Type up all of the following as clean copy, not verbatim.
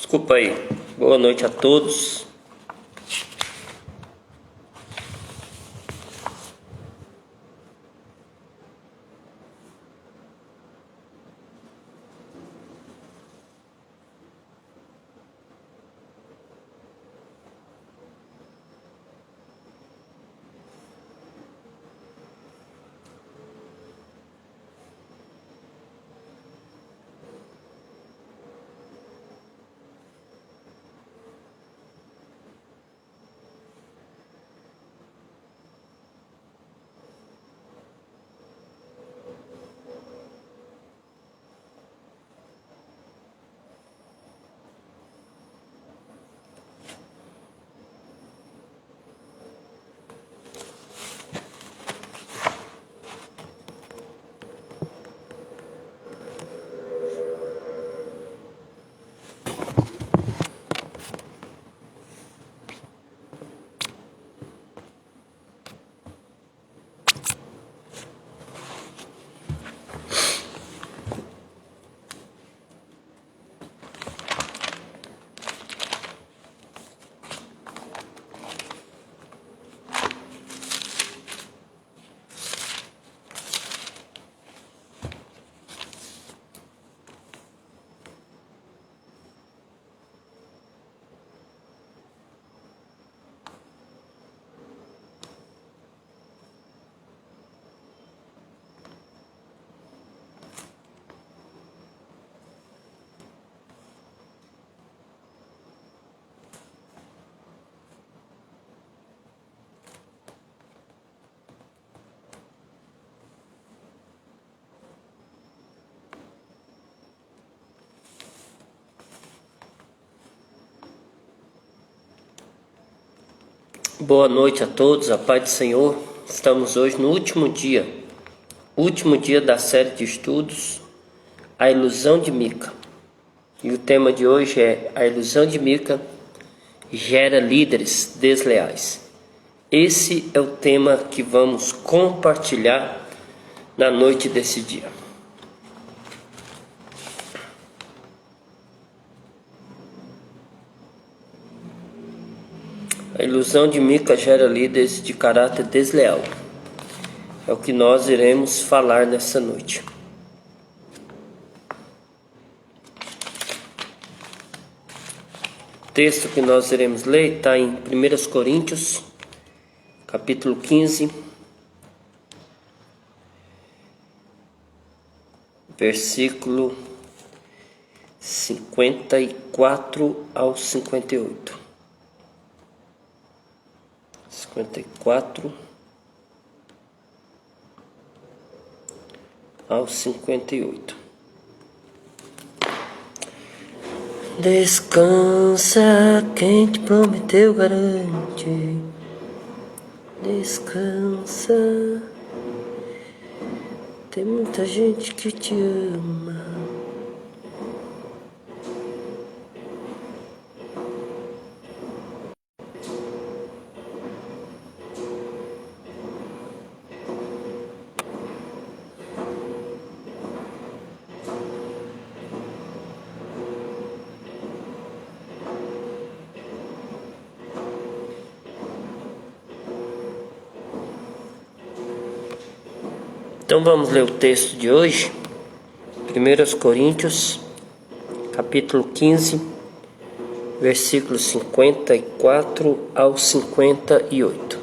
Desculpa aí. Boa noite a todos. Boa noite a todos, a paz do Senhor. Estamos hoje no último dia da série de estudos, A Ilusão de Mica. E o tema de hoje é: a ilusão de Mica gera líderes desleais. Esse é o tema que vamos compartilhar na noite desse dia. A ilusão de Mica gera líderes de caráter desleal. É o que nós iremos falar nessa noite. O texto que nós iremos ler está em 1 Coríntios, capítulo 15, versículo 54 ao 58. 54 ao 58. Descansa, quem te prometeu garante. Descansa, tem muita gente que te ama. Então vamos ler o texto de hoje, 1 Coríntios, capítulo 15, versículos 54 ao 58.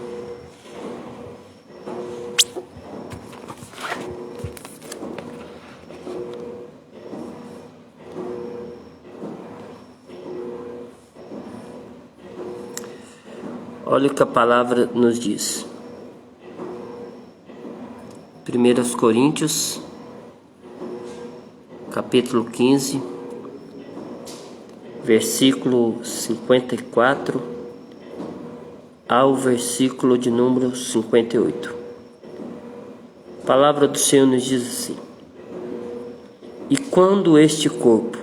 Olha o que a palavra nos diz. 1 Coríntios, capítulo 15, versículo 54 ao versículo de número 58. A palavra do Senhor nos diz assim: e quando este corpo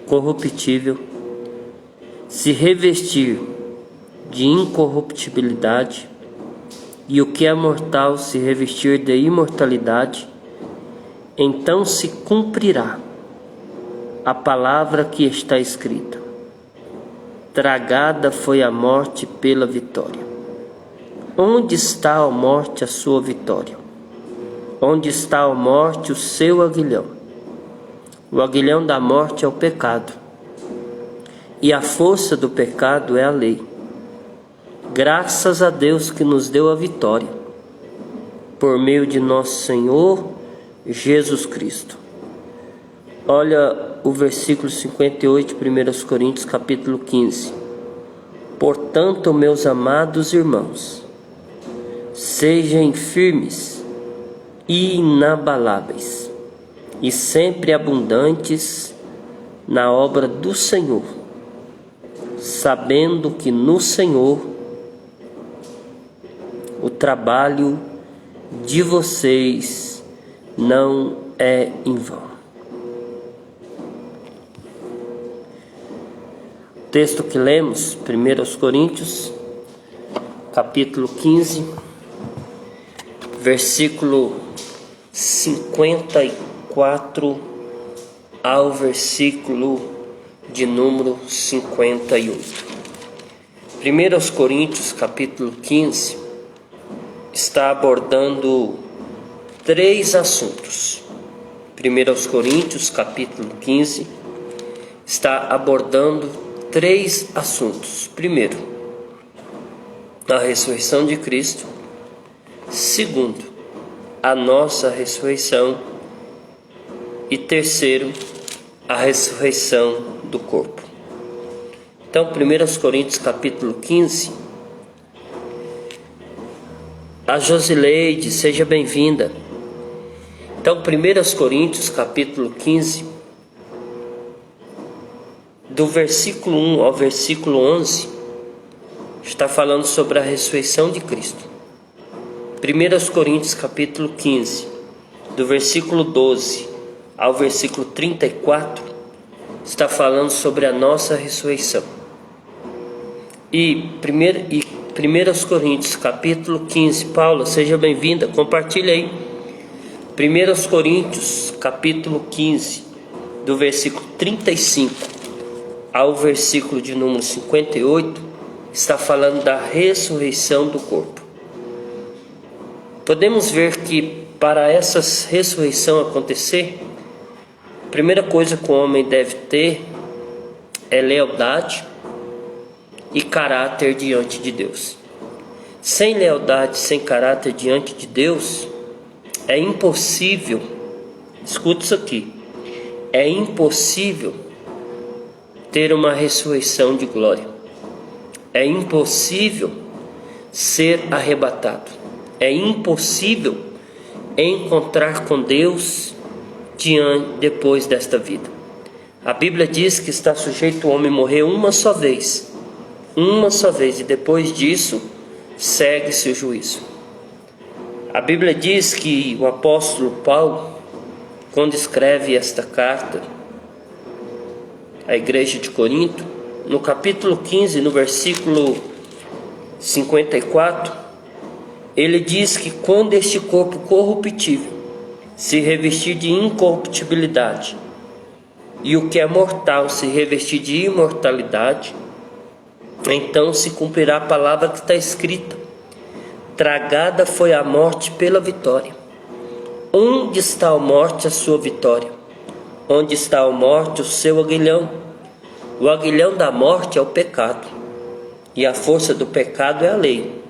corruptível se revestir de incorruptibilidade, e o que é mortal se revestir de imortalidade, então se cumprirá a palavra que está escrita: tragada foi a morte pela vitória. Onde está, ó morte, a sua vitória? Onde está, ó morte, o seu aguilhão? O aguilhão da morte é o pecado, e a força do pecado é a lei. Graças a Deus que nos deu a vitória, por meio de nosso Senhor Jesus Cristo. Olha o versículo 58 de 1 Coríntios capítulo 15. Portanto, meus amados irmãos, sejam firmes e inabaláveis, e sempre abundantes na obra do Senhor, sabendo que no Senhor o trabalho de vocês não é em vão. O texto que lemos, 1 Coríntios, capítulo 15, versículo 54 ao versículo de número 58. 1 Coríntios, capítulo 15, está abordando três assuntos. 1 Coríntios, capítulo 15, está abordando três assuntos. Primeiro, a ressurreição de Cristo. Segundo, a nossa ressurreição. E terceiro, a ressurreição do corpo. Então, 1 Coríntios capítulo 15. A Josileide, seja bem-vinda. Então, 1 Coríntios capítulo 15, do versículo 1 ao versículo 11, está falando sobre a ressurreição de Cristo. 1 Coríntios capítulo 15, do versículo 12 ao versículo 34, está falando sobre a nossa ressurreição. E 1 Coríntios capítulo 15, Paula, seja bem-vinda, compartilha aí. 1 Coríntios capítulo 15, do versículo 35 ao versículo de número 58, está falando da ressurreição do corpo. Podemos ver que para essa ressurreição acontecer, a primeira coisa que o homem deve ter é lealdade e caráter diante de Deus. Sem lealdade, sem caráter diante de Deus, é impossível, escuta isso aqui, é impossível ter uma ressurreição de glória. É impossível ser arrebatado. É impossível encontrar com Deus depois desta vida. A Bíblia diz que está sujeito o homem morrer uma só vez, e depois disso segue-se o juízo. A Bíblia diz que o apóstolo Paulo, quando escreve esta carta à igreja de Corinto, no capítulo 15, no versículo 54, ele diz que quando este corpo corruptível se revestir de incorruptibilidade, e o que é mortal se revestir de imortalidade, então se cumprirá a palavra que está escrita: tragada foi a morte pela vitória. Onde está a morte, a sua vitória? Onde está a morte, o seu aguilhão? O aguilhão da morte é o pecado, e a força do pecado é a lei.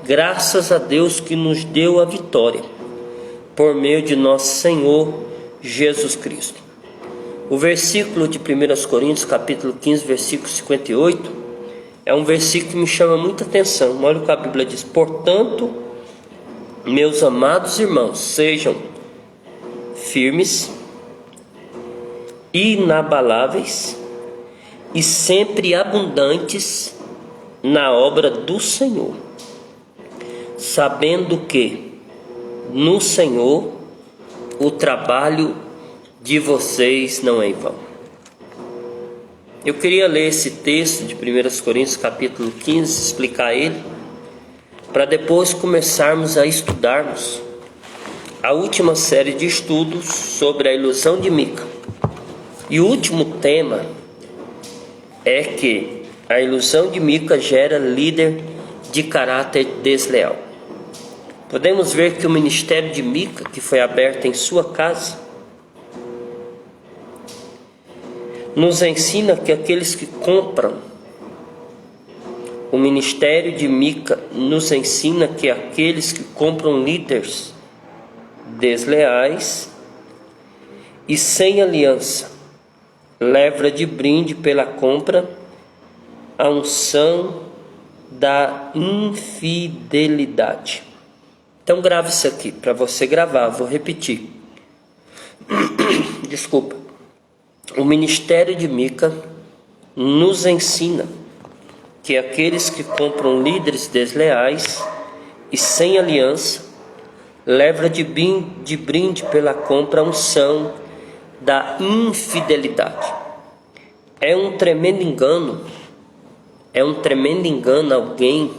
Graças a Deus que nos deu a vitória, por meio de nosso Senhor Jesus Cristo. O versículo de 1 Coríntios, capítulo 15, versículo 58, é um versículo que me chama muita atenção. Olha o que a Bíblia diz: portanto, meus amados irmãos, sejam firmes, inabaláveis e sempre abundantes na obra do Senhor, sabendo que no Senhor o trabalho de vocês não é em vão. Eu queria ler esse texto de 1 Coríntios capítulo 15, explicar ele, para depois começarmos a estudarmos a última série de estudos sobre a ilusão de Mica. E o último tema é que A ilusão de Mica gera líder de caráter desleal. Podemos ver que o ministério de Mica, que foi aberto em sua casa, nos ensina que aqueles que compram, o ministério de Mica nos ensina que aqueles que compram líderes desleais e sem aliança, leva de brinde pela compra a unção da infidelidade. Então grave isso aqui, para você gravar, vou repetir. Desculpa. O ministério de Mica nos ensina que aqueles que compram líderes desleais e sem aliança, leva de brinde pela compra a unção da infidelidade. É um tremendo engano alguém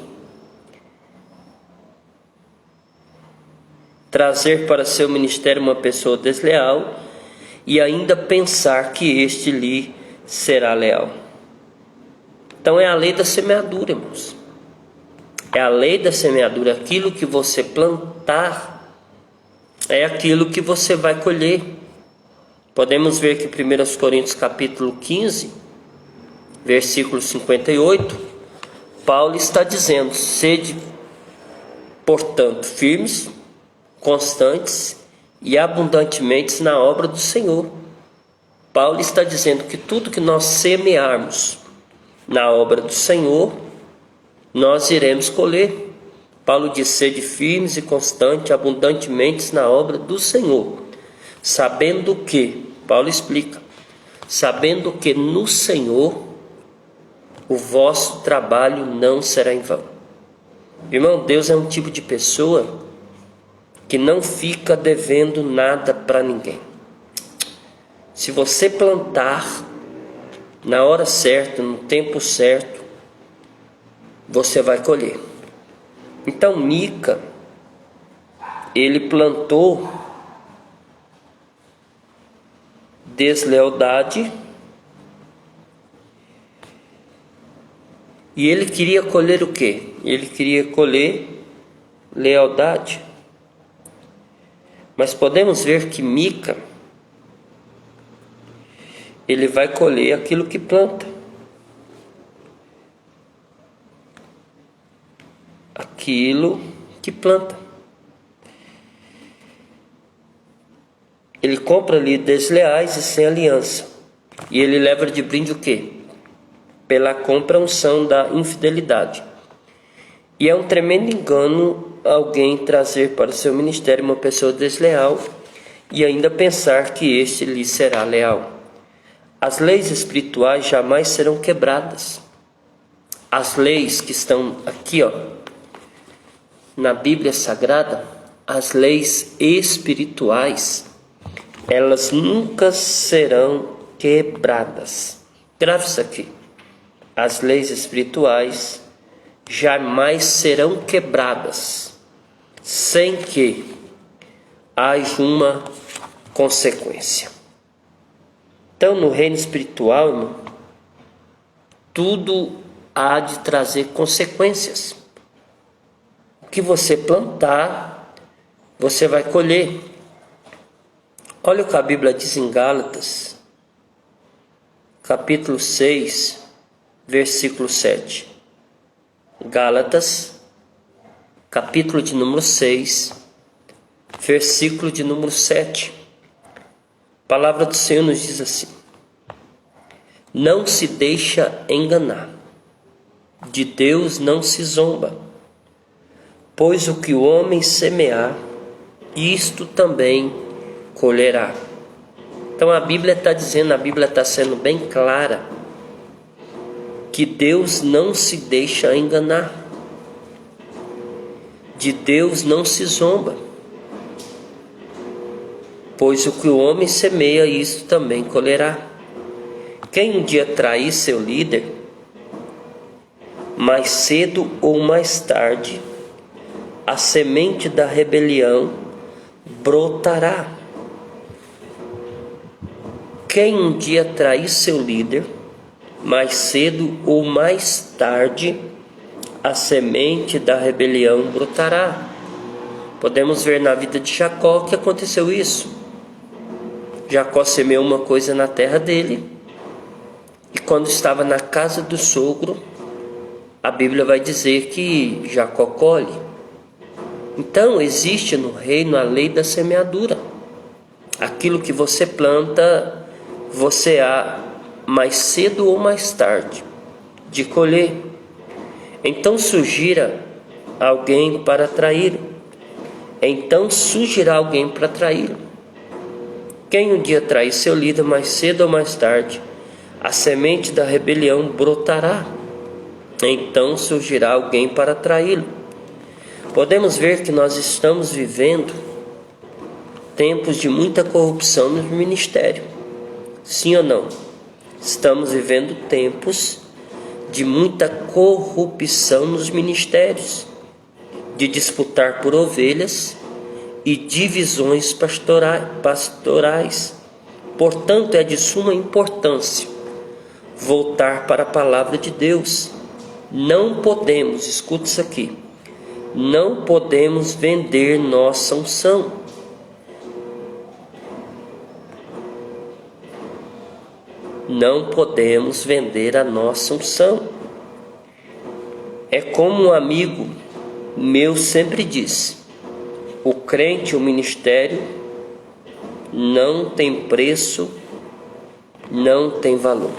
trazer para seu ministério uma pessoa desleal e ainda pensar que este lhe será leal. Então é a lei da semeadura, irmãos. É a lei da semeadura. Aquilo que você plantar é aquilo que você vai colher. Podemos ver que 1 Coríntios capítulo 15, versículo 58, Paulo está dizendo: sede, portanto, firmes, constantes e abundantemente na obra do Senhor. Paulo está dizendo que tudo que nós semearmos na obra do Senhor, nós iremos colher. Paulo diz: sede firmes e constantes, abundantemente na obra do Senhor, sabendo que, Paulo explica, sabendo que no Senhor o vosso trabalho não será em vão. Irmão, Deus é um tipo de pessoa que não fica devendo nada para ninguém. Se você plantar na hora certa, no tempo certo, você vai colher. Então Mica, ele plantou deslealdade e ele queria colher o quê? Ele queria colher lealdade. Mas podemos ver que Mica, ele vai colher aquilo que planta. Aquilo que planta. Ele compra ali desleais e sem aliança. E ele leva de brinde o quê? Pela compra unção da infidelidade. E é um tremendo engano alguém trazer para o seu ministério uma pessoa desleal e ainda pensar que este lhe será leal. As leis espirituais jamais serão quebradas. As leis que estão aqui, na Bíblia Sagrada, as leis espirituais, elas nunca serão quebradas. Grave isso aqui. As leis espirituais jamais serão quebradas sem que haja uma consequência. Então, no reino espiritual, irmão, tudo há de trazer consequências. O que você plantar, você vai colher. Olha o que a Bíblia diz em Gálatas, capítulo 6, versículo 7. Gálatas, capítulo de número 6, versículo de número 7. A palavra do Senhor nos diz assim: não se deixa enganar, de Deus não se zomba, pois o que o homem semear, isto também colherá. Então a Bíblia está dizendo, a Bíblia está sendo bem clara, que Deus não se deixa enganar, de Deus não se zomba, pois o que o homem semeia, isso também colherá. Quem um dia trair seu líder, mais cedo ou mais tarde, a semente da rebelião brotará. Quem um dia trair seu líder, mais cedo ou mais tarde a semente da rebelião brotará. Podemos ver na vida de Jacó que aconteceu isso. Jacó semeou uma coisa na terra dele, e quando estava na casa do sogro, a Bíblia vai dizer que Jacó colhe. Então existe no reino a lei da semeadura. Aquilo que você planta, você há mais cedo ou mais tarde de colher. Então surgirá alguém para traí-lo. Então surgirá alguém para traí-lo. Quem um dia trair seu líder, mais cedo ou mais tarde, a semente da rebelião brotará. Então surgirá alguém para traí-lo. Podemos ver que nós estamos vivendo tempos de muita corrupção no ministério. Sim ou não? Estamos vivendo tempos de muita corrupção nos ministérios, de disputar por ovelhas e divisões pastorais. Portanto, é de suma importância voltar para a palavra de Deus. Não podemos, escute isso aqui, não podemos vender nossa unção. Não podemos vender a nossa unção. É como um amigo meu sempre disse: o crente, o ministério, não tem preço, não tem valor.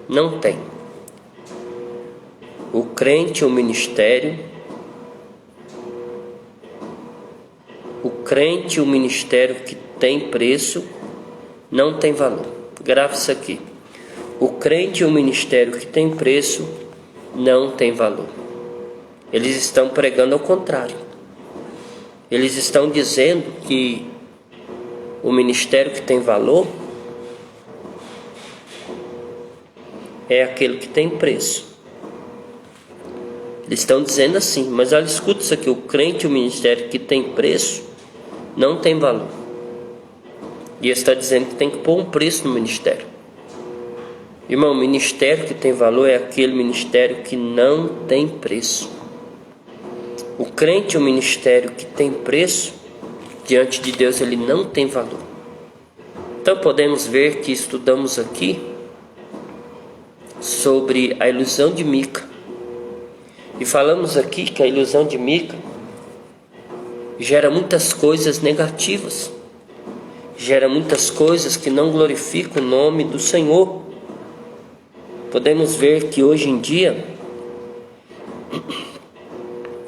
Não tem. O crente, o ministério, que tem preço, não tem valor. Grave isso aqui. O crente e o ministério que tem preço não tem valor. Eles estão pregando ao contrário. Eles estão dizendo que o ministério que tem valor é aquele que tem preço. Eles estão dizendo assim, mas olha, escuta isso aqui: o crente e o ministério que tem preço não tem valor. E ele está dizendo que tem que pôr um preço no ministério. Irmão, o ministério que tem valor é aquele ministério que não tem preço. O crente, o ministério que tem preço, diante de Deus ele não tem valor. Então podemos ver que estudamos aqui sobre a ilusão de Mica. E falamos aqui que a ilusão de Mica gera muitas coisas negativas. Gera muitas coisas que não glorificam o nome do Senhor. Podemos ver que hoje em dia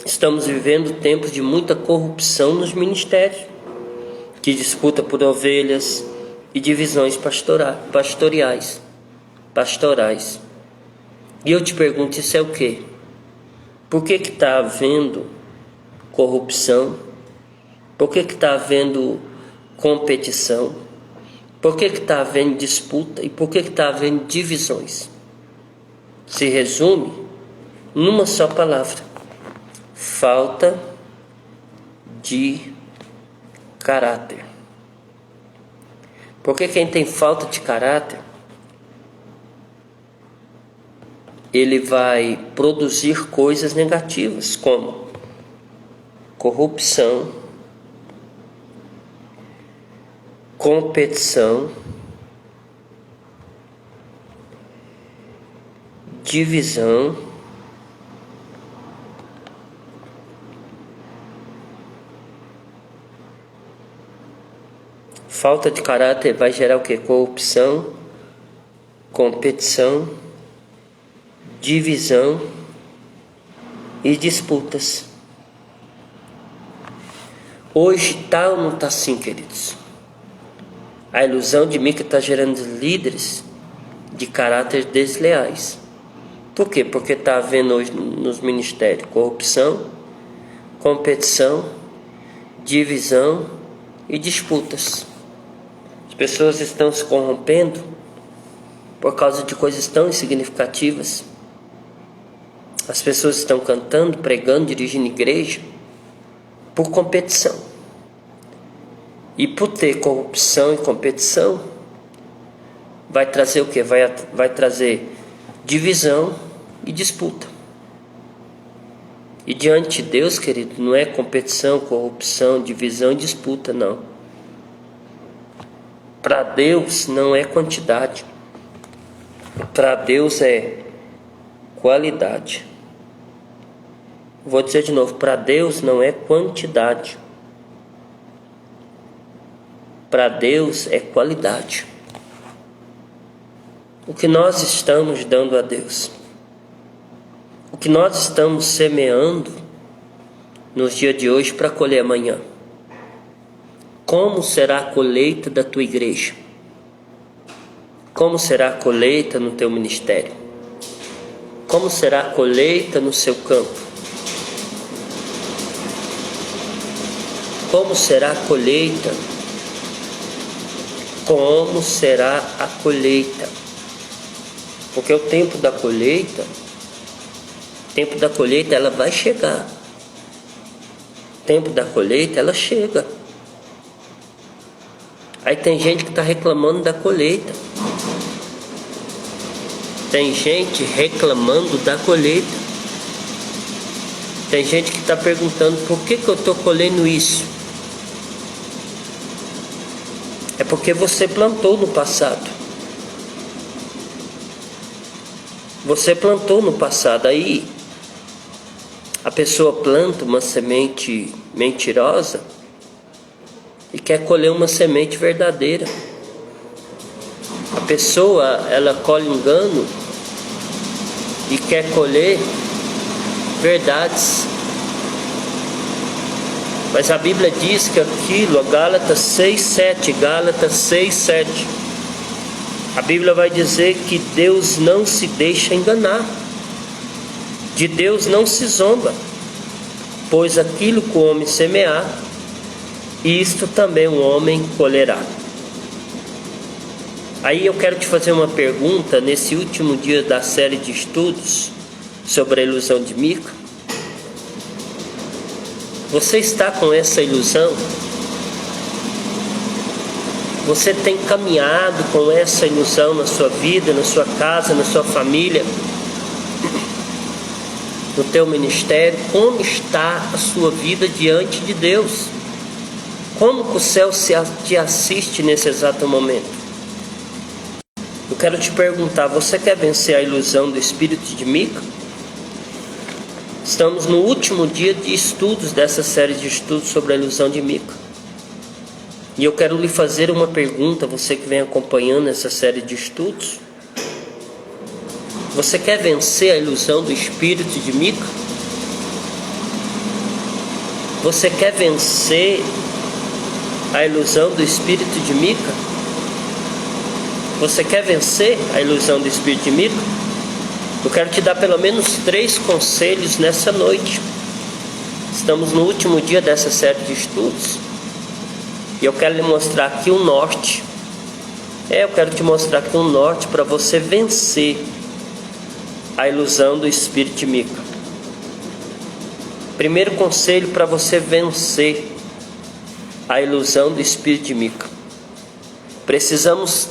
estamos vivendo tempos de muita corrupção nos ministérios, que disputa por ovelhas e divisões pastorais. E eu te pergunto, isso é o quê? Por que está havendo corrupção? Por que está havendo competição? Por que está havendo disputa? E por que está havendo divisões? Se resume numa só palavra: falta de caráter. Porque quem tem falta de caráter, ele vai produzir coisas negativas, como corrupção, competição, divisão, falta de caráter vai gerar o quê? Corrupção, competição, divisão e disputas. Hoje tá ou não tá assim, queridos? A ilusão de Mica está gerando líderes de caráter desleais. Por quê? Porque está havendo hoje nos ministérios corrupção, competição, divisão e disputas. As pessoas estão se corrompendo por causa de coisas tão insignificativas. As pessoas estão cantando, pregando, dirigindo igreja por competição. E por ter corrupção e competição, vai trazer o quê? Vai trazer divisão e disputa. E diante de Deus, querido, não é competição, corrupção, divisão e disputa, não. Para Deus não é quantidade. Para Deus é qualidade. Vou dizer de novo, para Deus não é quantidade. Para Deus é qualidade. O que nós estamos dando a Deus, o que nós estamos semeando nos dias de hoje para colher amanhã. Como será a colheita da tua igreja? Como será a colheita no teu ministério? Como será a colheita no seu campo? Como será a colheita? Como será a colheita? Porque o tempo da colheita ela vai chegar. O tempo da colheita ela chega. Aí tem gente que está reclamando da colheita. Tem gente reclamando da colheita. Tem gente que está perguntando por que eu estou colhendo isso. É porque você plantou no passado. Você plantou no passado. Aí a pessoa planta uma semente mentirosa e quer colher uma semente verdadeira. A pessoa, ela colhe engano e quer colher verdades. Mas a Bíblia diz que aquilo, Gálatas 6:7, a Bíblia vai dizer que Deus não se deixa enganar. De Deus não se zomba, pois aquilo que o homem semear, isto também o homem colherá. Aí eu quero te fazer uma pergunta nesse último dia da série de estudos sobre a ilusão de Mica. Você está com essa ilusão? Você tem caminhado com essa ilusão na sua vida, na sua casa, na sua família, no teu ministério? Como está a sua vida diante de Deus? Como que o céu te assiste nesse exato momento? Eu quero te perguntar, você quer vencer a ilusão do espírito de Mica? Estamos no último dia de estudos dessa série de estudos sobre a ilusão de Mica. E eu quero lhe fazer uma pergunta, você que vem acompanhando essa série de estudos. Você quer vencer a ilusão do espírito de Mica? Você quer vencer a ilusão do espírito de Mica? Você quer vencer a ilusão do espírito de Mica? Eu quero te dar pelo menos 3 conselhos nessa noite. Estamos no último dia dessa série de estudos. E eu quero lhe mostrar aqui um norte. Eu quero te mostrar aqui um norte para você vencer a ilusão do espírito de Mica. Primeiro conselho para você vencer a ilusão do espírito de Mica. Precisamos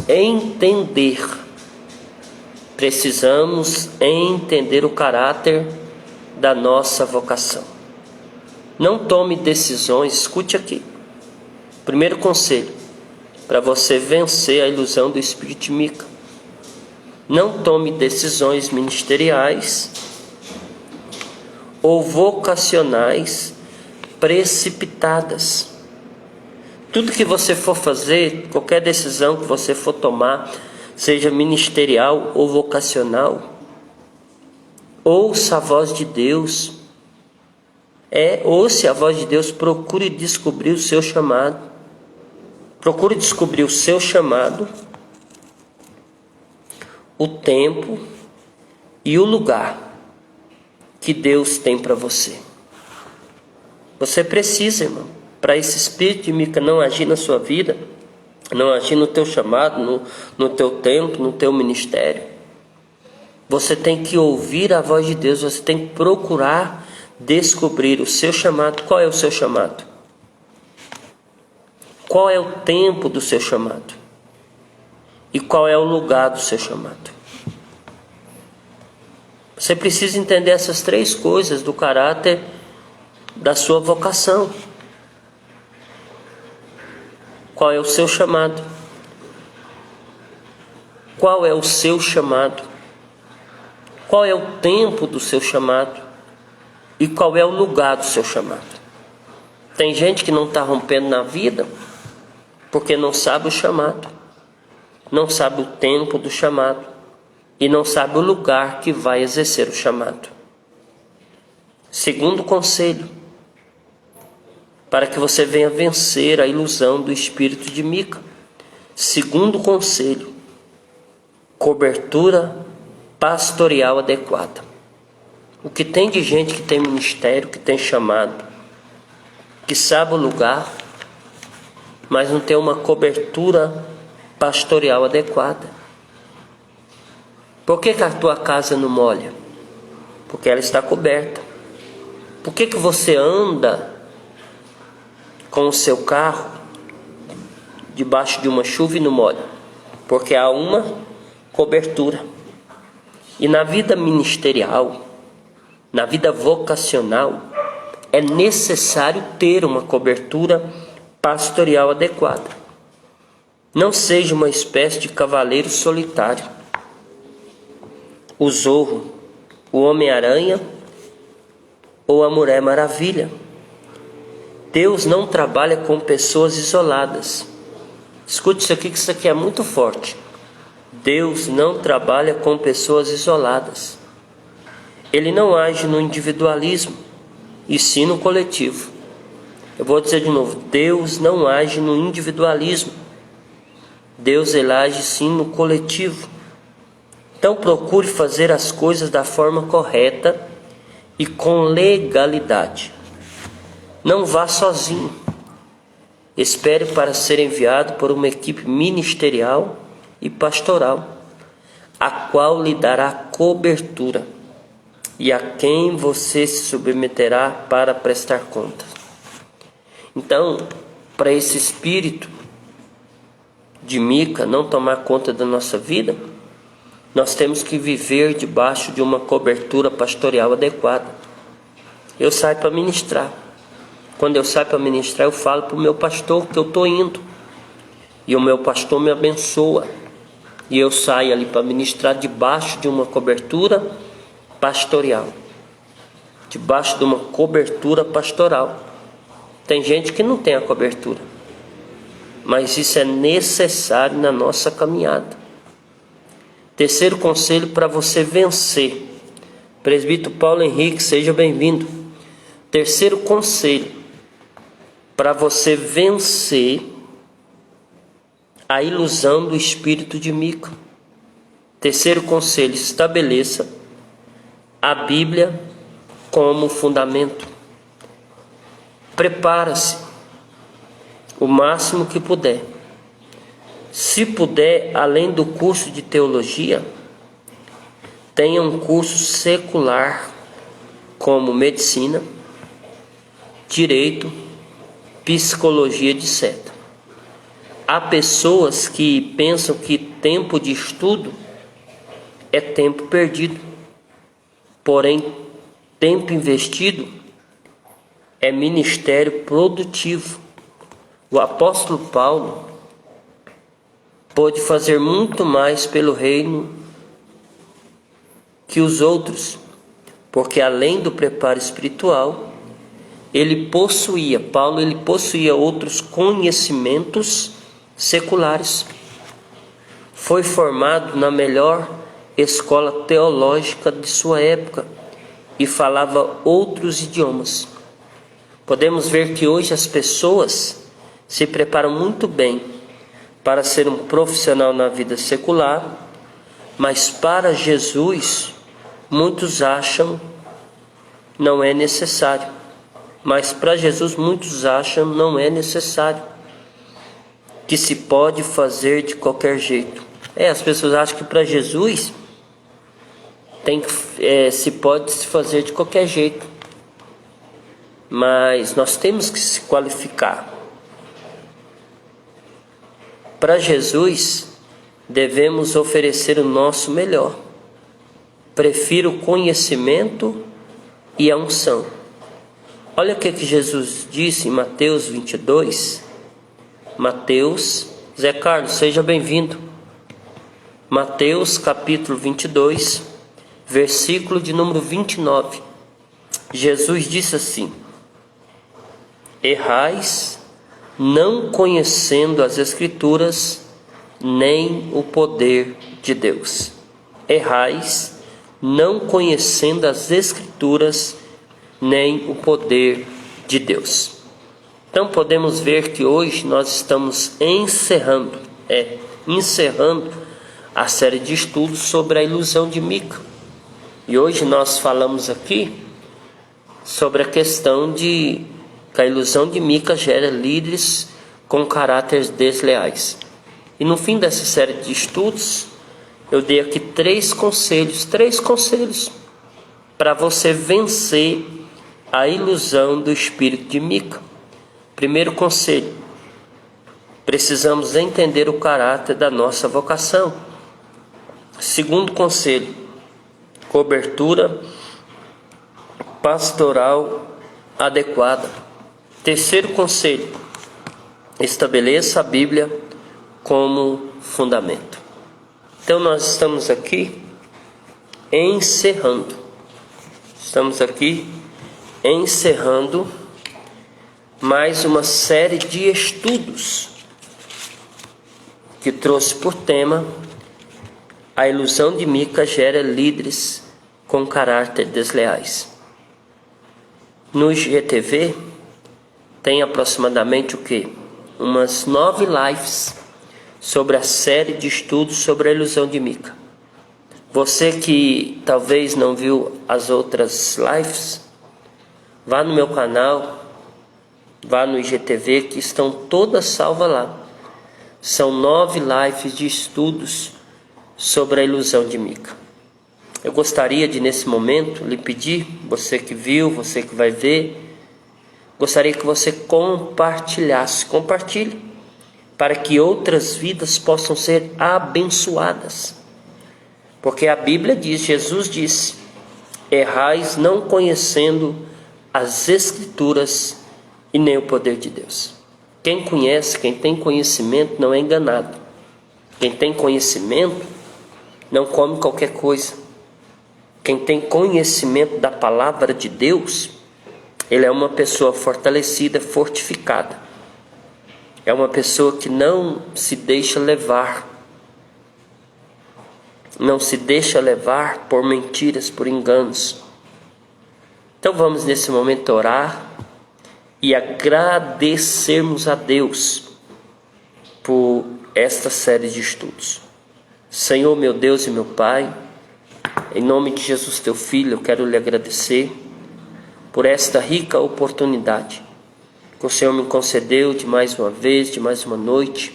entender o caráter da nossa vocação. Não tome decisões, escute aqui. Primeiro conselho, para você vencer a ilusão do espírito de Mica. Não tome decisões ministeriais ou vocacionais precipitadas. Tudo que você for fazer, qualquer decisão que você for tomar, seja ministerial ou vocacional, ouça a voz de Deus. Ouça a voz de Deus, procure descobrir o seu chamado. Procure descobrir o seu chamado, o tempo e o lugar que Deus tem para você. Você precisa, irmão, para esse espírito de Mica não agir na sua vida, não agir no teu chamado, no teu tempo, no teu ministério. Você tem que ouvir a voz de Deus, você tem que procurar descobrir o seu chamado. Qual é o seu chamado? Qual é o tempo do seu chamado? e qual é o lugar do seu chamado. Você precisa entender essas três coisas do caráter da sua vocação. Qual é o seu chamado? Qual é o seu chamado? Qual é o tempo do seu chamado? E qual é o lugar do seu chamado? Tem gente que não está rompendo na vida porque não sabe o chamado, não sabe o tempo do chamado e não sabe o lugar que vai exercer o chamado. Segundo conselho, para que você venha vencer a ilusão do espírito de Mica. Segundo conselho, cobertura pastoral adequada. O que tem de gente que tem ministério, que tem chamado, que sabe o lugar, mas não tem uma cobertura pastoral adequada. Por que a tua casa não molha? Porque ela está coberta. Por que você anda com o seu carro debaixo de uma chuva e não molha? Porque há uma cobertura. E na vida ministerial, na vida vocacional, é necessário ter uma cobertura pastoral adequada. Não seja uma espécie de cavaleiro solitário. O Zorro, o Homem-Aranha ou a Mulher Maravilha. Deus não trabalha com pessoas isoladas. Escute isso aqui, que isso aqui é muito forte. Deus não trabalha com pessoas isoladas. Ele não age no individualismo, e sim no coletivo. Eu vou dizer de novo, Deus não age no individualismo. Deus ele age sim no coletivo. Então procure fazer as coisas da forma correta e com legalidade. Não vá sozinho. Espere para ser enviado por uma equipe ministerial e pastoral, a qual lhe dará cobertura e a quem você se submeterá para prestar contas. Então, para esse espírito de Mica não tomar conta da nossa vida, nós temos que viver debaixo de uma cobertura pastoral adequada. Eu saio para ministrar. Quando eu saio para ministrar, eu falo para o meu pastor que eu estou indo. E o meu pastor me abençoa. E eu saio ali para ministrar debaixo de uma cobertura pastoral. Debaixo de uma cobertura pastoral. Tem gente que não tem a cobertura. Mas isso é necessário na nossa caminhada. Terceiro conselho para você vencer. Presbítero Paulo Henrique, seja bem-vindo. Terceiro conselho para você vencer a ilusão do espírito de Mica. Terceiro conselho, estabeleça a Bíblia como fundamento. Prepara-se o máximo que puder. Se puder, além do curso de teologia, tenha um curso secular como medicina, direito, psicologia, etc. Há pessoas que pensam que tempo de estudo é tempo perdido. Porém, tempo investido é ministério produtivo. O apóstolo Paulo pôde fazer muito mais pelo reino que os outros, porque além do preparo espiritual, Paulo possuía outros conhecimentos seculares. Foi formado na melhor escola teológica de sua época e falava outros idiomas. Podemos ver que hoje as pessoas se preparam muito bem para ser um profissional na vida secular, mas para Jesus muitos acham não é necessário. Mas para Jesus muitos acham não é necessário, que se pode fazer de qualquer jeito. As pessoas acham que para Jesus se pode se fazer de qualquer jeito. Mas nós temos que se qualificar. Para Jesus, devemos oferecer o nosso melhor. Prefiro o conhecimento e a unção. Olha o que Jesus disse em Mateus 22. Mateus, Zé Carlos, seja bem-vindo. Mateus capítulo 22, versículo de número 29. Jesus disse assim: errais, não conhecendo as Escrituras, nem o poder de Deus. Errais, não conhecendo as Escrituras, nem o poder de Deus. Então podemos ver que hoje nós estamos encerrando a série de estudos sobre a ilusão de Mica. E hoje nós falamos aqui sobre a questão de que a ilusão de Mica gera líderes com caráteres desleais. E no fim dessa série de estudos, eu dei aqui três conselhos para você vencer a ilusão do espírito de Mica. Primeiro conselho: precisamos entender o caráter da nossa vocação. Segundo conselho: cobertura pastoral adequada. Terceiro conselho: estabeleça a Bíblia como fundamento. Então nós estamos aqui encerrando mais uma série de estudos que trouxe por tema a ilusão de Mica gera líderes com caráter desleais. No IGTV tem aproximadamente umas 9 lives sobre a série de estudos sobre a ilusão de Mica. Você que talvez não viu as outras lives, vá no meu canal, vá no IGTV, que estão todas salvas lá. São 9 lives de estudos sobre a ilusão de Mica. Eu gostaria de, nesse momento, lhe pedir, você que viu, você que vai ver, gostaria que você compartilhe, para que outras vidas possam ser abençoadas. Porque a Bíblia diz, Jesus disse: errais não conhecendo as Escrituras e nem o poder de Deus. Quem conhece, quem tem conhecimento, não é enganado. Quem tem conhecimento não come qualquer coisa. Quem tem conhecimento da palavra de Deus, ele é uma pessoa fortalecida, fortificada. É uma pessoa que não se deixa levar por mentiras, por enganos. Então vamos nesse momento orar e agradecermos a Deus por esta série de estudos. Senhor, meu Deus e meu Pai, em nome de Jesus, teu Filho, eu quero lhe agradecer por esta rica oportunidade que o Senhor me concedeu de mais uma vez, de mais uma noite,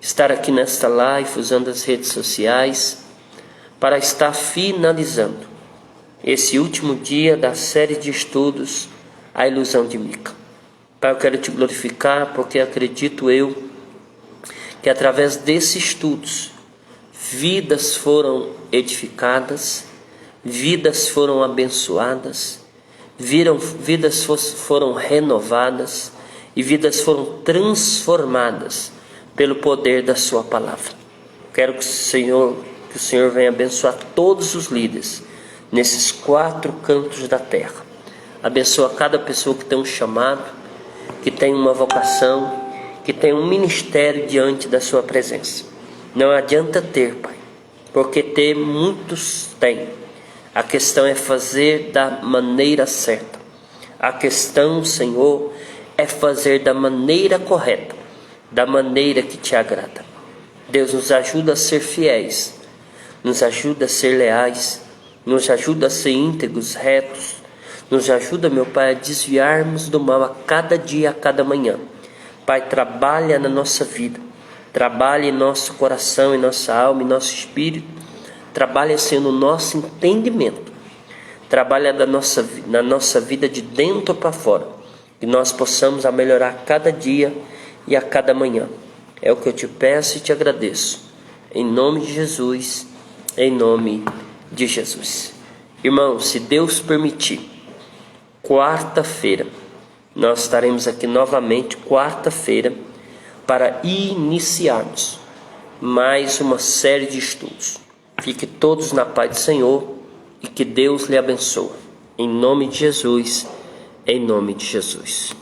estar aqui nesta live, usando as redes sociais, para estar finalizando esse último dia da série de estudos, a ilusão de Mica. Pai, eu quero te glorificar, porque acredito eu que através desses estudos, vidas foram edificadas, vidas foram abençoadas, vidas foram renovadas e vidas foram transformadas pelo poder da sua palavra. Quero que o Senhor venha abençoar todos os líderes nesses 4 cantos da terra. Abençoa cada pessoa que tem um chamado, que tem uma vocação, que tem um ministério diante da sua presença. Não adianta ter, Pai, porque ter muitos têm. A questão é fazer da maneira certa. A questão, Senhor, é fazer da maneira correta, da maneira que te agrada. Deus, nos ajuda a ser fiéis, nos ajuda a ser leais, nos ajuda a ser íntegros, retos, nos ajuda, meu Pai, a desviarmos do mal a cada dia, a cada manhã. Pai, trabalha na nossa vida, trabalha em nosso coração, em nossa alma, em nosso espírito, trabalha, Senhor, no nosso entendimento, trabalha na nossa vida de dentro para fora, que nós possamos a melhorar a cada dia e a cada manhã. É o que eu te peço e te agradeço, Em nome de Jesus, em nome de Jesus. Irmãos, se Deus permitir, quarta-feira, nós estaremos aqui novamente, quarta-feira, para iniciarmos mais uma série de estudos. Fique todos na paz do Senhor e que Deus lhe abençoe. Em nome de Jesus, em nome de Jesus.